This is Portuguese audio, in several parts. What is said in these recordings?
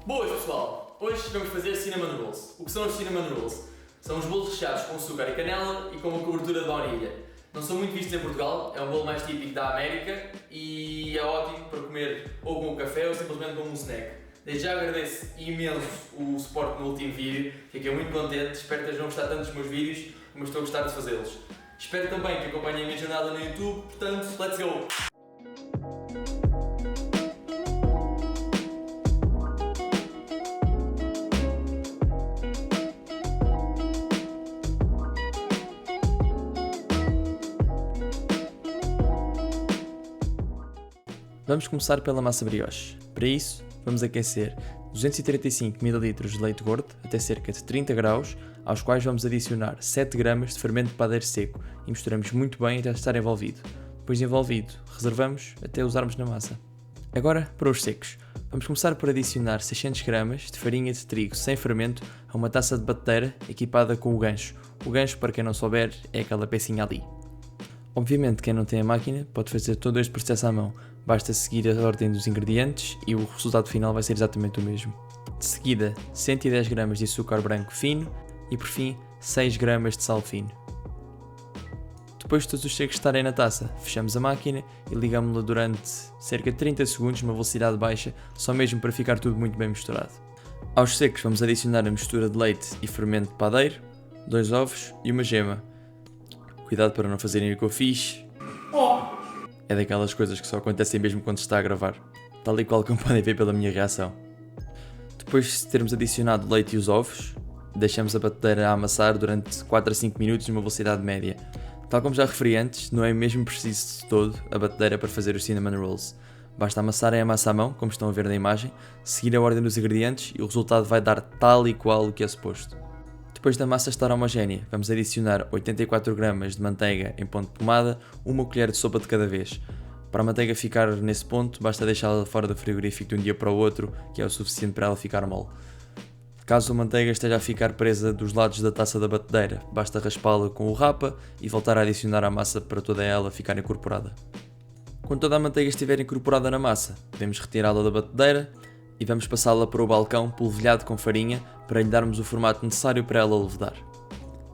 Boas pessoal, hoje vamos fazer Cinnamon Rolls. O que são os Cinnamon Rolls? São os bolos recheados com açúcar e canela e com uma cobertura de baunilha. Não são muito vistos em Portugal, é um bolo mais típico da América e é ótimo para comer ou com um café ou simplesmente como um snack. Desde já agradeço imenso o suporte no último vídeo, fiquei muito contente, espero que estejam a gostar tanto dos meus vídeos como eu estou a gostar de fazê-los. Espero também que acompanhem a minha jornada no YouTube, portanto, let's go! Vamos começar pela massa brioche. Para isso, vamos aquecer 235 ml de leite gordo até cerca de 30 graus, aos quais vamos adicionar 7 gramas de fermento de padeiro seco e misturamos muito bem até estar envolvido. Depois de envolvido, reservamos até usarmos na massa. Agora, para os secos. Vamos começar por adicionar 600 gramas de farinha de trigo sem fermento a uma taça de batedeira equipada com o gancho. O gancho, para quem não souber, é aquela pecinha ali. Obviamente, quem não tem a máquina pode fazer todo este processo à mão. Basta seguir a ordem dos ingredientes e o resultado final vai ser exatamente o mesmo. De seguida, 110 gramas de açúcar branco fino e, por fim, 6 gramas de sal fino. Depois de todos os secos estarem na taça, fechamos a máquina e ligamos-la durante cerca de 30 segundos numa velocidade baixa, só mesmo para ficar tudo muito bem misturado. Aos secos vamos adicionar a mistura de leite e fermento de padeiro, 2 ovos e uma gema. Cuidado para não fazerem o que eu fiz. É daquelas coisas que só acontecem mesmo quando se está a gravar, tal e qual como podem ver pela minha reação. Depois de termos adicionado o leite e os ovos, deixamos a batedeira a amassar durante 4 a 5 minutos numa velocidade média. Tal como já referi antes, não é mesmo preciso de todo a batedeira para fazer os Cinnamon Rolls. Basta amassarem a massa à mão, como estão a ver na imagem, seguir a ordem dos ingredientes e o resultado vai dar tal e qual o que é suposto. Depois da massa estar homogénea, vamos adicionar 84 gramas de manteiga em ponto de pomada, uma colher de sopa de cada vez. Para a manteiga ficar nesse ponto, basta deixá-la fora do frigorífico de um dia para o outro, que é o suficiente para ela ficar mole. Caso a manteiga esteja a ficar presa dos lados da taça da batedeira, basta raspá-la com o rapa e voltar a adicionar a massa para toda ela ficar incorporada. Quando toda a manteiga estiver incorporada na massa, podemos retirá-la da batedeira e vamos passá-la para o balcão polvilhado com farinha para lhe darmos o formato necessário para ela levedar.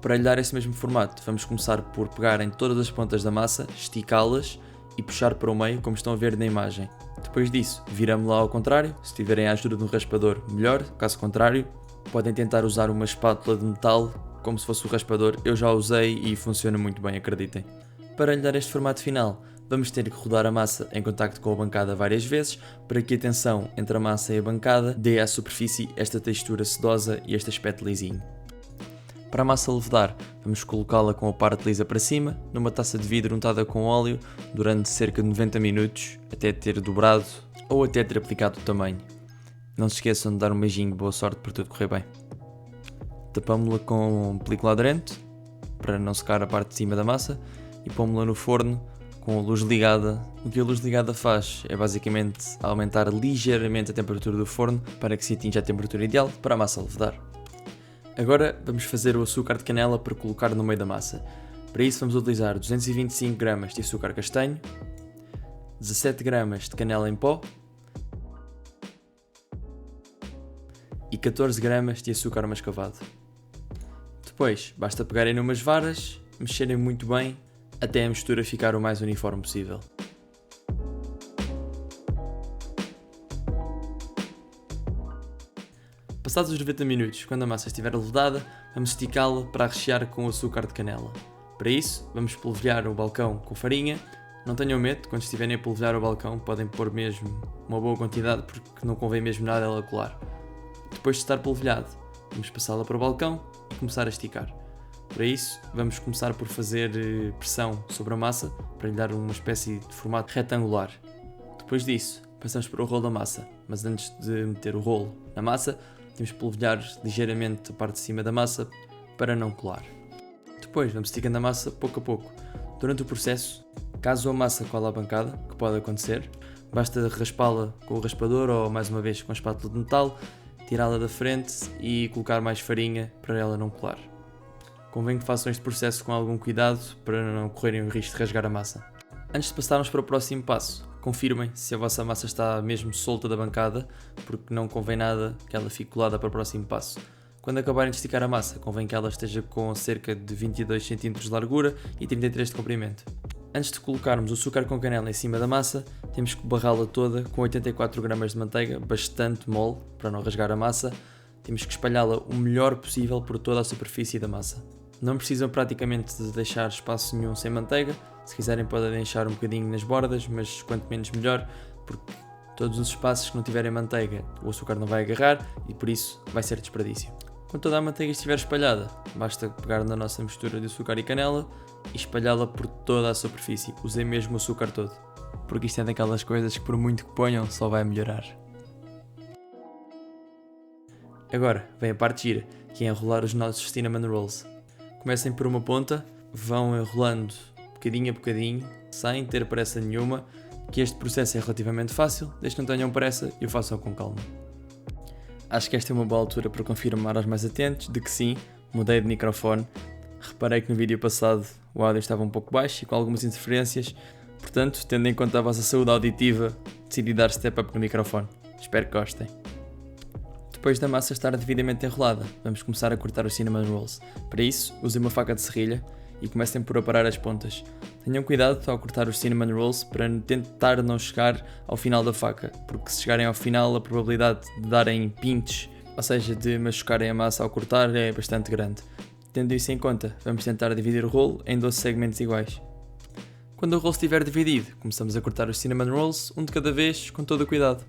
Para lhe dar esse mesmo formato, vamos começar por pegar em todas as pontas da massa, esticá-las e puxar para o meio, como estão a ver na imagem. Depois disso, viramos-la ao contrário. Se tiverem a ajuda de um raspador, melhor. Caso contrário, podem tentar usar uma espátula de metal, como se fosse o raspador. Eu já usei e funciona muito bem, acreditem. Para lhe dar este formato final, vamos ter que rodar a massa em contacto com a bancada várias vezes, para que a tensão entre a massa e a bancada dê à superfície esta textura sedosa e este aspecto lisinho. Para a massa levedar, vamos colocá-la com a parte lisa para cima, numa taça de vidro untada com óleo, durante cerca de 90 minutos, até ter dobrado ou até ter aplicado o tamanho. Não se esqueçam de dar um beijinho de boa sorte para tudo correr bem. Tapamos-la com película aderente, para não secar a parte de cima da massa, e pomos-la no forno com a luz ligada. O que a luz ligada faz é basicamente aumentar ligeiramente a temperatura do forno para que se atinja a temperatura ideal para a massa levedar. Agora vamos fazer o açúcar de canela para colocar no meio da massa. Para isso vamos utilizar 225 gramas de açúcar castanho, 17 gramas de canela em pó e 14 gramas de açúcar mascavado. Depois basta pegarem numas varas, mexerem muito bem até a mistura ficar o mais uniforme possível. Passados os 90 minutos, quando a massa estiver levedada, vamos esticá-la para rechear com o açúcar de canela. Para isso, vamos polvilhar o balcão com farinha. Não tenham medo, quando estiverem a polvilhar o balcão, podem pôr mesmo uma boa quantidade, porque não convém mesmo nada ela colar. Depois de estar polvilhado, vamos passá-la para o balcão e começar a esticar. Para isso, vamos começar por fazer pressão sobre a massa, para lhe dar uma espécie de formato retangular. Depois disso, passamos para o rolo da massa, mas antes de meter o rolo na massa, temos que polvilhar ligeiramente a parte de cima da massa para não colar. Depois vamos esticando a massa pouco a pouco. Durante o processo, caso a massa cole à bancada, que pode acontecer, basta raspá-la com o raspador ou mais uma vez com a espátula de metal, tirá-la da frente e colocar mais farinha para ela não colar. Convém que façam este processo com algum cuidado para não correrem o risco de rasgar a massa. Antes de passarmos para o próximo passo, confirmem se a vossa massa está mesmo solta da bancada, porque não convém nada que ela fique colada para o próximo passo. Quando acabarem de esticar a massa, convém que ela esteja com cerca de 22 cm de largura e 33 de comprimento. Antes de colocarmos o açúcar com canela em cima da massa, temos que barrá-la toda com 84 gramas de manteiga, bastante mole, para não rasgar a massa. Temos que espalhá-la o melhor possível por toda a superfície da massa. Não precisam praticamente de deixar espaço nenhum sem manteiga. Se quiserem podem deixar um bocadinho nas bordas, mas quanto menos melhor, porque todos os espaços que não tiverem manteiga o açúcar não vai agarrar e por isso vai ser desperdício. Quando toda a manteiga estiver espalhada, basta pegar na nossa mistura de açúcar e canela e espalhá-la por toda a superfície. Usei mesmo o açúcar todo, porque isto é daquelas coisas que por muito que ponham só vai melhorar. Agora vem a parte gira, que é enrolar os nossos cinnamon rolls. Comecem por uma ponta, vão enrolando bocadinho a bocadinho, sem ter pressa nenhuma, que este processo é relativamente fácil, desde que não tenham pressa e o façam com calma. Acho que esta é uma boa altura para confirmar aos mais atentos de que sim, mudei de microfone. Reparei que no vídeo passado o áudio estava um pouco baixo e com algumas interferências, portanto, tendo em conta a vossa saúde auditiva, decidi dar step up no microfone. Espero que gostem. Depois da massa estar devidamente enrolada, vamos começar a cortar os cinnamon rolls. Para isso, usem uma faca de serrilha e comecem por aparar as pontas. Tenham cuidado ao cortar os cinnamon rolls para tentar não chegar ao final da faca, porque se chegarem ao final a probabilidade de darem pinches, ou seja, de machucarem a massa ao cortar, é bastante grande. Tendo isso em conta, vamos tentar dividir o rolo em 12 segmentos iguais. Quando o rolo estiver dividido, começamos a cortar os cinnamon rolls, um de cada vez, com todo o cuidado.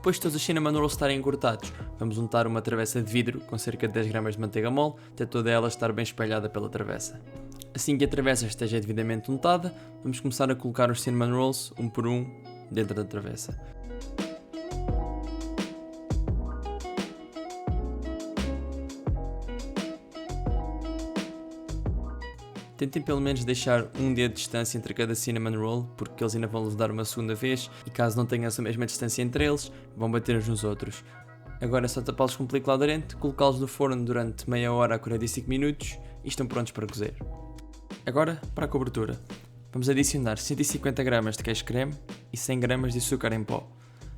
Depois de todos os cinnamon rolls estarem encurtados, vamos untar uma travessa de vidro com cerca de 10 gramas de manteiga mole, até toda ela estar bem espalhada pela travessa. Assim que a travessa esteja devidamente untada, vamos começar a colocar os cinnamon rolls um por um dentro da travessa. Tentem pelo menos deixar um dedo de distância entre cada cinnamon roll, porque eles ainda vão levar uma segunda vez e caso não tenham essa mesma distância entre eles, vão bater uns nos outros. Agora é só tapá-los com película aderente, colocá-los no forno durante meia hora a 45 minutos e estão prontos para cozer. Agora, para a cobertura. Vamos adicionar 150 gramas de queijo creme e 100 gramas de açúcar em pó.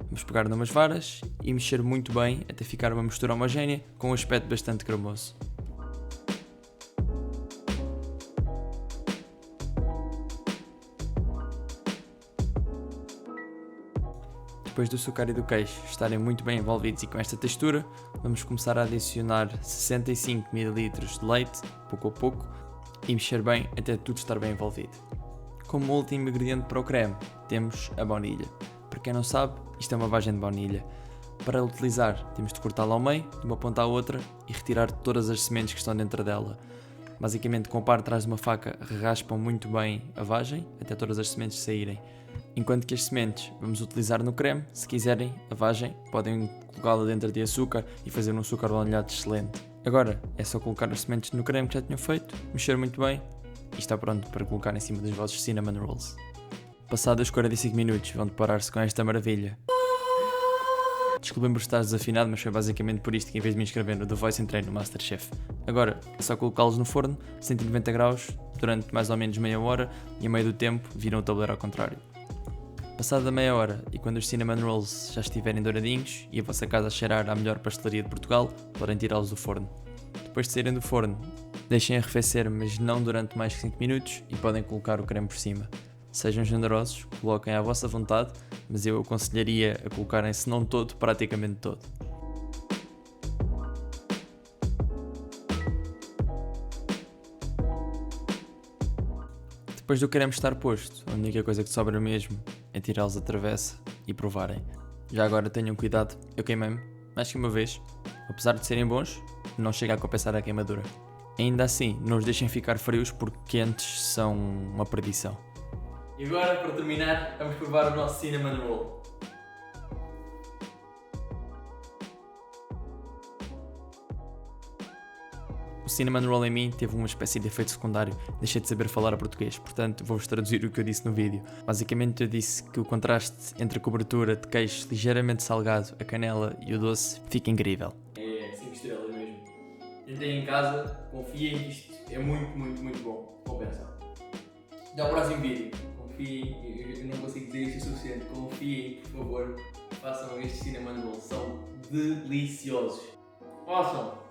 Vamos pegar numas varas e mexer muito bem até ficar uma mistura homogénea com um aspecto bastante cremoso. Depois do açúcar e do queijo estarem muito bem envolvidos e com esta textura, vamos começar a adicionar 65 ml de leite, pouco a pouco, e mexer bem até tudo estar bem envolvido. Como último ingrediente para o creme, temos a baunilha. Para quem não sabe, isto é uma vagem de baunilha. Para utilizar, temos de cortá-la ao meio, de uma ponta à outra, e retirar todas as sementes que estão dentro dela. Basicamente, com o par atrás de uma faca, raspam muito bem a vagem, até todas as sementes saírem. Enquanto que as sementes vamos utilizar no creme, se quiserem, a vagem, podem colocá-la dentro de açúcar e fazer um açúcar baunilhado excelente. Agora, é só colocar as sementes no creme que já tinham feito, mexer muito bem e está pronto para colocar em cima dos vossos cinnamon rolls. Passados 45 minutos, vão deparar-se com esta maravilha. Desculpem por estar desafinado, mas foi basicamente por isto que em vez de me inscrever no The Voice entrei no Masterchef. Agora, é só colocá-los no forno, 190 graus, durante mais ou menos meia hora e a meio do tempo viram o tabuleiro ao contrário. Passada meia hora e quando os cinnamon rolls já estiverem douradinhos e a vossa casa cheirar à melhor pastelaria de Portugal, podem tirá-los do forno. Depois de saírem do forno, deixem arrefecer, mas não durante mais que 5 minutos e podem colocar o creme por cima. Sejam generosos, coloquem à vossa vontade, mas eu aconselharia a colocarem, se não todo, praticamente todo. Depois do creme estar posto, a única coisa que sobra mesmo é tirá-los da travessa e provarem. Já agora tenham cuidado, eu queimei-me mais que uma vez. Apesar de serem bons, não chega a compensar a queimadura. Ainda assim, não os deixem ficar frios porque quentes são uma perdição. E agora, para terminar, vamos provar o nosso Cinnamon Roll. O Cinnamon Roll em mim teve uma espécie de efeito secundário, deixei de saber falar português, portanto vou-vos traduzir o que eu disse no vídeo. Basicamente eu disse que o contraste entre a cobertura de queijo ligeiramente salgado, a canela e o doce fica incrível. É 5 estrelas mesmo. Tentem em casa, confiem que isto é muito bom. Compensa. Até ao próximo vídeo. Confiem, eu não consigo dizer isto o suficiente. Confiem, por favor, façam estes Cinnamon Rolls, são deliciosos. Façam!